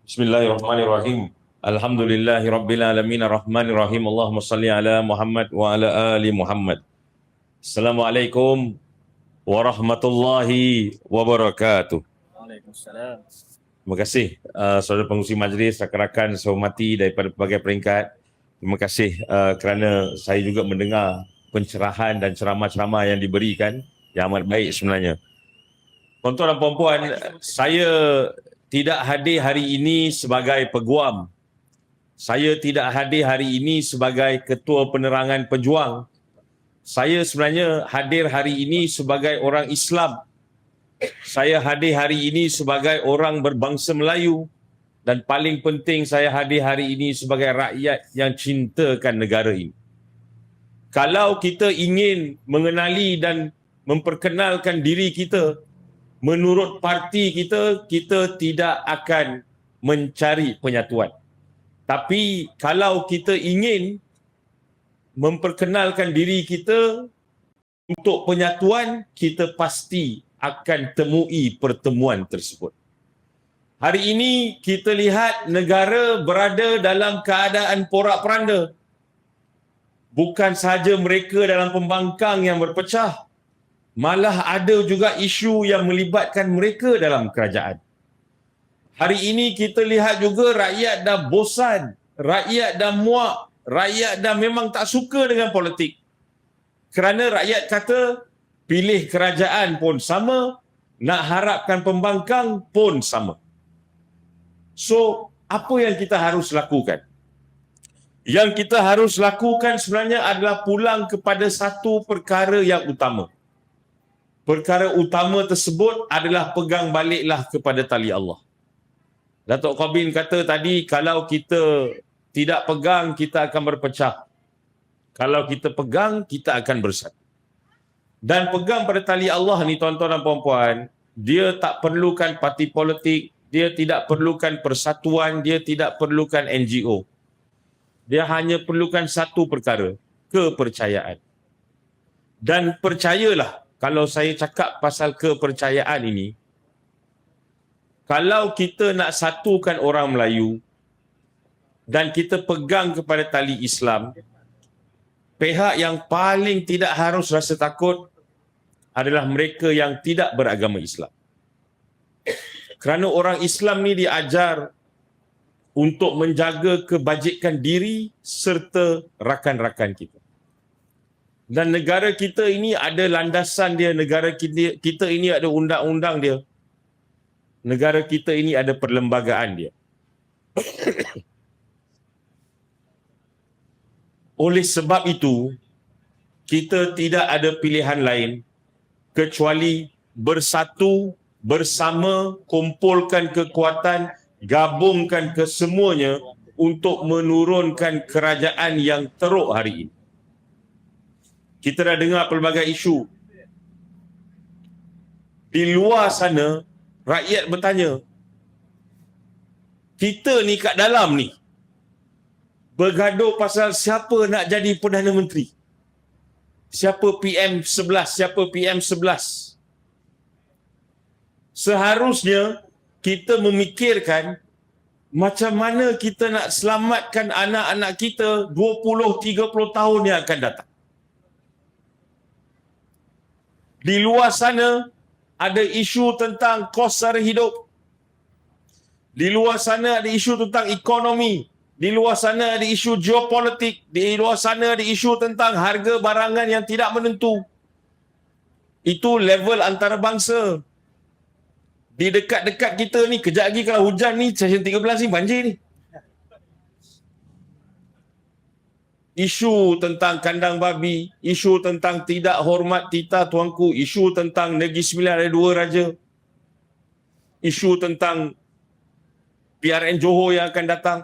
Bismillahirrahmanirrahim. Alhamdulillahi rabbil alamin arrahmanirrahim. Allahumma salli ala Muhammad wa ala ali Muhammad. Assalamualaikum warahmatullahi wabarakatuh. Waalaikumsalam. Terima kasih saudara pengurusi majlis, rakan-rakan saya hormati daripada pelbagai peringkat. Terima kasih kerana saya juga mendengar pencerahan dan ceramah-ceramah yang diberikan yang amat baik sebenarnya. Tuan-tuan dan puan-puan, saya tidak hadir hari ini sebagai peguam. Saya tidak hadir hari ini sebagai ketua penerangan pejuang. Saya sebenarnya hadir hari ini sebagai orang Islam. Saya hadir hari ini sebagai orang berbangsa Melayu. Dan paling penting saya hadir hari ini sebagai rakyat yang cintakan negara ini. Kalau kita ingin mengenali dan memperkenalkan diri kita, menurut parti kita, kita tidak akan mencari penyatuan. Tapi kalau kita ingin memperkenalkan diri kita untuk penyatuan, kita pasti akan temui pertemuan tersebut. Hari ini kita lihat negara berada dalam keadaan porak-poranda. Bukan sahaja mereka dalam pembangkang yang berpecah, malah ada juga isu yang melibatkan mereka dalam kerajaan. Hari ini kita lihat juga rakyat dah bosan, rakyat dah muak, rakyat dah memang tak suka dengan politik. Kerana rakyat kata pilih kerajaan pun sama, nak harapkan pembangkang pun sama. So, apa yang kita harus lakukan? Yang kita harus lakukan sebenarnya adalah pulang kepada satu perkara yang utama. Perkara utama tersebut adalah pegang baliklah kepada tali Allah. Datuk Qabin kata tadi, kalau kita tidak pegang, kita akan berpecah. Kalau kita pegang, kita akan bersatu. Dan pegang pada tali Allah ni tuan-tuan dan puan-puan, dia tak perlukan parti politik, dia tidak perlukan persatuan, dia tidak perlukan NGO. Dia hanya perlukan satu perkara, kepercayaan. Dan percayalah, kalau saya cakap pasal kepercayaan ini, kalau kita nak satukan orang Melayu dan kita pegang kepada tali Islam, pihak yang paling tidak harus rasa takut adalah mereka yang tidak beragama Islam. Kerana orang Islam ni diajar untuk menjaga kebajikan diri serta rakan-rakan kita. Dan negara kita ini ada landasan dia, negara kita ini ada undang-undang dia. Negara kita ini ada perlembagaan dia. Oleh sebab itu, kita tidak ada pilihan lain kecuali bersatu, bersama, kumpulkan kekuatan, gabungkan kesemuanya untuk menurunkan kerajaan yang teruk hari ini. Kita dah dengar pelbagai isu. Di luar sana, rakyat bertanya, kita ni kat dalam ni, bergaduh pasal siapa nak jadi Perdana Menteri. Siapa PM11, siapa PM11. Seharusnya, kita memikirkan macam mana kita nak selamatkan anak-anak kita 20-30 tahun yang akan datang. Di luar sana, ada isu tentang kos sara hidup. Di luar sana ada isu tentang ekonomi. Di luar sana ada isu geopolitik. Di luar sana ada isu tentang harga barangan yang tidak menentu. Itu level antarabangsa. Di dekat-dekat kita ni, kejap lagi kalau hujan ni, Session 13 ni banjir ni. Isu tentang kandang babi, isu tentang tidak hormat tita tuanku, isu tentang Negeri Sembilan ada 2 raja, isu tentang PRN Johor yang akan datang,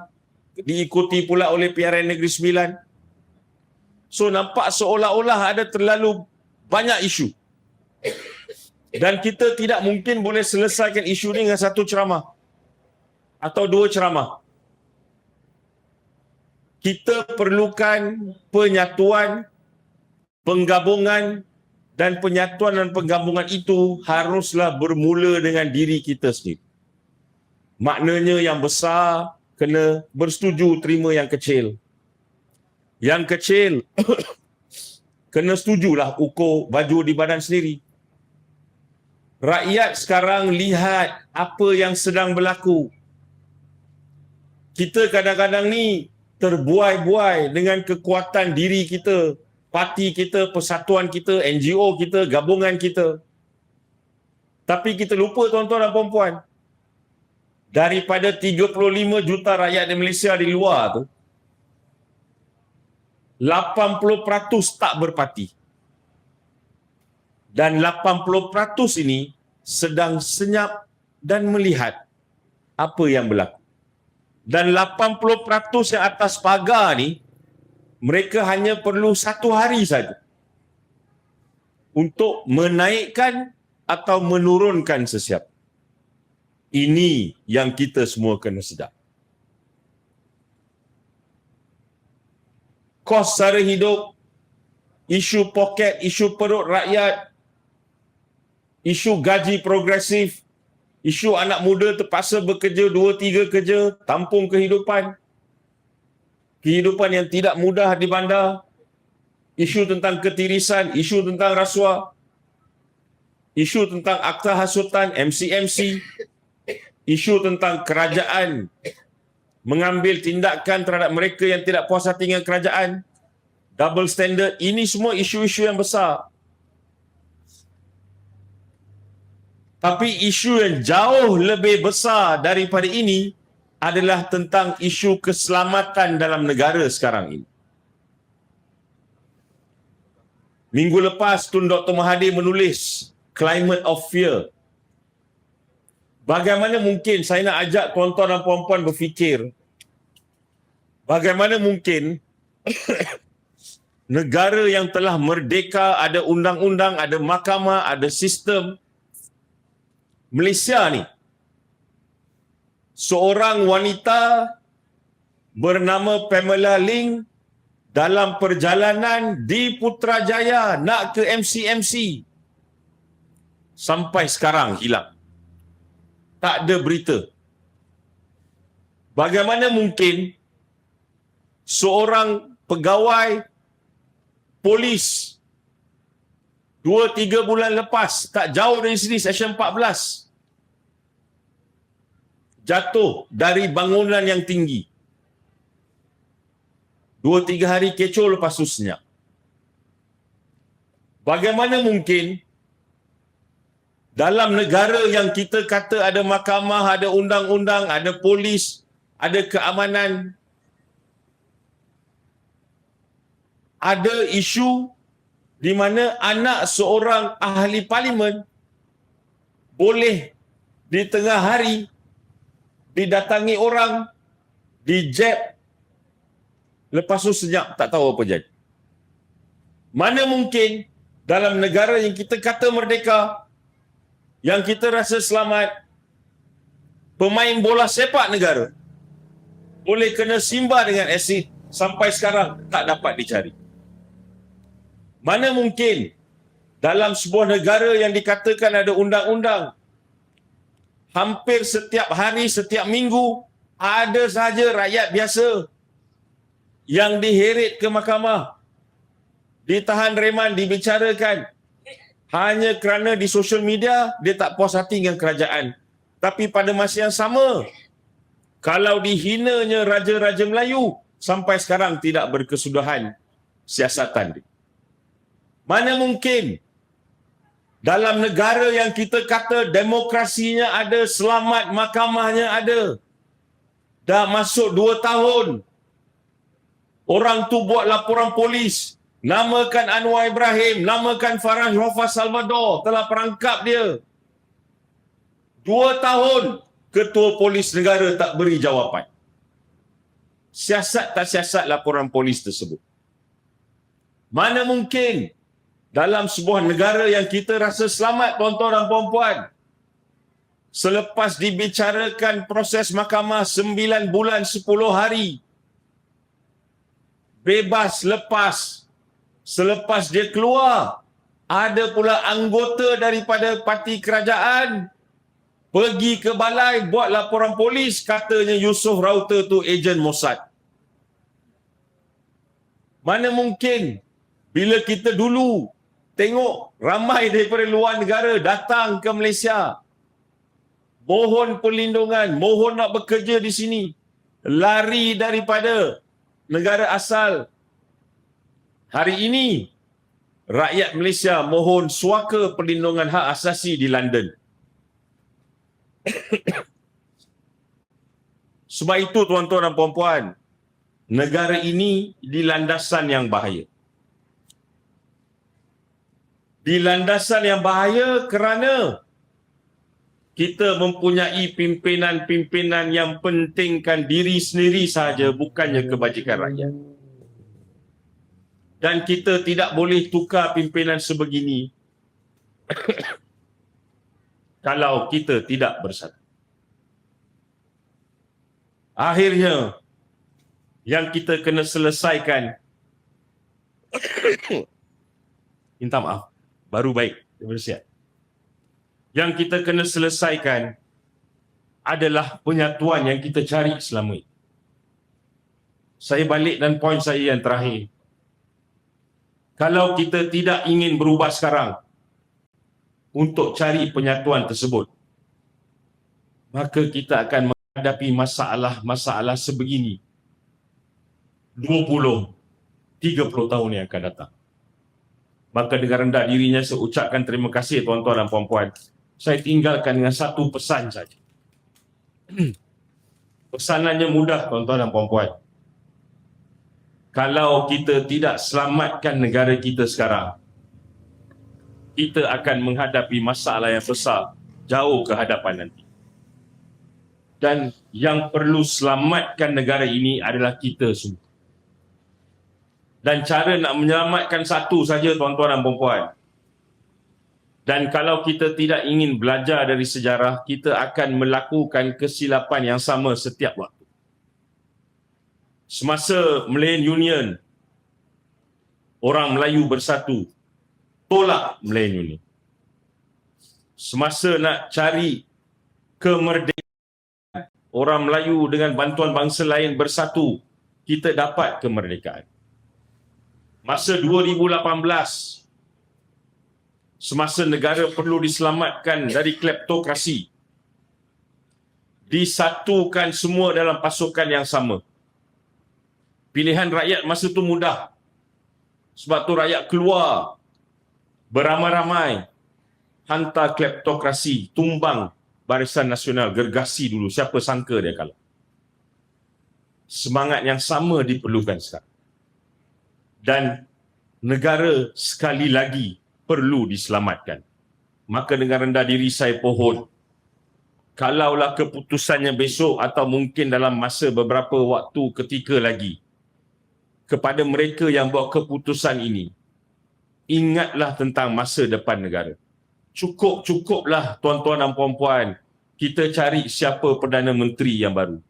diikuti pula oleh PRN Negeri Sembilan. So nampak seolah-olah ada terlalu banyak isu. Dan kita tidak mungkin boleh selesaikan isu ni dengan satu ceramah atau 2 ceramah. Kita perlukan penyatuan, penggabungan, dan penyatuan dan penggabungan itu haruslah bermula dengan diri kita sendiri. Maknanya yang besar kena bersetuju terima yang kecil. Yang kecil kena setujulah ukur baju di badan sendiri. Rakyat sekarang lihat apa yang sedang berlaku. Kita kadang-kadang ni terbuai-buai dengan kekuatan diri kita, parti kita, persatuan kita, NGO kita, gabungan kita. Tapi kita lupa tuan-tuan dan puan-puan, daripada 35 juta rakyat di Malaysia di luar tu, 80% tak berparti. Dan 80% ini sedang senyap dan melihat apa yang berlaku. Dan 80% yang atas pagar ni, mereka hanya perlu 1 hari saja untuk menaikkan atau menurunkan sesiapa. Ini yang kita semua kena sedar. Kos sara hidup, isu poket, isu perut rakyat, isu gaji progresif, isu anak muda terpaksa bekerja 2-3 kerja, tampung kehidupan. Kehidupan yang tidak mudah di bandar, isu tentang ketirisan, isu tentang rasuah, isu tentang akta hasutan, MCMC, isu tentang kerajaan mengambil tindakan terhadap mereka yang tidak puas hati dengan kerajaan, double standard, ini semua isu-isu yang besar. Tapi isu yang jauh lebih besar daripada ini adalah tentang isu keselamatan dalam negara sekarang ini. Minggu lepas Tun Dr. Mahathir menulis Climate of Fear. Bagaimana mungkin, saya nak ajak tuan-tuan dan puan-puan berfikir, bagaimana mungkin negara yang telah merdeka, ada undang-undang, ada mahkamah, ada sistem, Malaysia ni, seorang wanita bernama Pamela Ling dalam perjalanan di Putrajaya nak ke MCMC, sampai sekarang hilang. Tak ada berita. Bagaimana mungkin seorang pegawai polis 2-3 bulan lepas, tak jauh dari sini, Seksyen 14, jatuh dari bangunan yang tinggi. 2-3 hari kecoh, lepas tu senyap. Bagaimana mungkin dalam negara yang kita kata ada mahkamah, ada undang-undang, ada polis, ada keamanan, ada isu di mana anak seorang ahli parlimen boleh di tengah hari didatangi orang, dijab, lepas tu senyap, tak tahu apa jadi. Mana mungkin dalam negara yang kita kata merdeka, yang kita rasa selamat, pemain bola sepak negara boleh kena simba dengan asid, sampai sekarang tak dapat dicari. Mana mungkin dalam sebuah negara yang dikatakan ada undang-undang, hampir setiap hari, setiap minggu, ada sahaja rakyat biasa yang diheret ke mahkamah, ditahan reman, dibicarakan, hanya kerana di sosial media dia tak puas hati dengan kerajaan. Tapi pada masa yang sama, kalau dihinanya raja-raja Melayu, sampai sekarang tidak berkesudahan siasatan dia. Mana mungkin dalam negara yang kita kata demokrasinya ada, selamat mahkamahnya ada, dah masuk 2 tahun, orang tu buat laporan polis, namakan Anwar Ibrahim, namakan Farah Wafas Salvador, telah perangkap dia. 2 tahun, ketua polis negara tak beri jawapan. Siasat tak siasat laporan polis tersebut. Mana mungkin dalam sebuah negara yang kita rasa selamat, tuan-tuan dan puan-puan, selepas dibicarakan proses mahkamah 9 bulan 10 hari, bebas lepas, selepas dia keluar, ada pula anggota daripada parti kerajaan Pergi ke balai, buat laporan polis, katanya Yusof Rauter tu ejen Mossad. Mana mungkin bila kita dulu tengok ramai daripada luar negara datang ke Malaysia, mohon perlindungan, mohon nak bekerja di sini, lari daripada negara asal. Hari ini, rakyat Malaysia mohon suaka perlindungan hak asasi di London. Sebab itu tuan-tuan dan puan-puan, negara ini di landasan yang bahaya. Di landasan yang bahaya kerana kita mempunyai pimpinan-pimpinan yang pentingkan diri sendiri sahaja, bukannya kebajikan rakyat. Dan kita tidak boleh tukar pimpinan sebegini kalau kita tidak bersatu. Akhirnya, yang kita kena selesaikan, minta maaf, baru baik, bersiap. Yang kita kena selesaikan adalah penyatuan yang kita cari selama ini. Saya balik dan poin saya yang terakhir. Kalau kita tidak ingin berubah sekarang untuk cari penyatuan tersebut, maka kita akan menghadapi masalah-masalah sebegini 20-30 tahun yang akan datang. Maka dengan rendah dirinya saya ucapkan terima kasih tuan-tuan dan puan-puan. Saya tinggalkan dengan satu pesan saja. Pesanannya mudah tuan-tuan dan puan-puan. Kalau kita tidak selamatkan negara kita sekarang, kita akan menghadapi masalah yang besar jauh ke hadapan nanti. Dan yang perlu selamatkan negara ini adalah kita semua. Dan cara nak menyelamatkan satu saja tuan-tuan dan puan-puan. Dan kalau kita tidak ingin belajar dari sejarah, kita akan melakukan kesilapan yang sama setiap waktu. Semasa Malayan Union, orang Melayu bersatu, tolak Malayan Union. Semasa nak cari kemerdekaan, orang Melayu dengan bantuan bangsa lain bersatu, kita dapat kemerdekaan. Masa 2018, semasa negara perlu diselamatkan dari kleptokrasi, disatukan semua dalam pasukan yang sama. Pilihan rakyat masa itu mudah. Sebab tu rakyat keluar beramai-ramai, hantar kleptokrasi, tumbang Barisan Nasional, gergasi dulu. Siapa sangka dia kalah. Semangat yang sama diperlukan sekarang. Dan negara sekali lagi perlu diselamatkan. Maka dengan rendah diri saya pohon, kalaulah keputusannya besok atau mungkin dalam masa beberapa waktu ketika lagi, kepada mereka yang buat keputusan ini, ingatlah tentang masa depan negara. Cukup-cukuplah tuan-tuan dan puan-puan, kita cari siapa Perdana Menteri yang baru.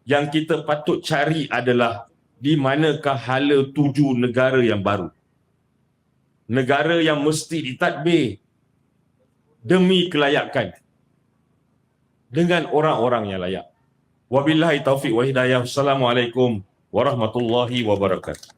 Yang kita patut cari adalah di manakah hala tuju negara yang baru. Negara yang mesti ditadbir demi kelayakan dengan orang-orang yang layak. Wabillahi taufiq wa hidayah. Assalamualaikum warahmatullahi wabarakatuh.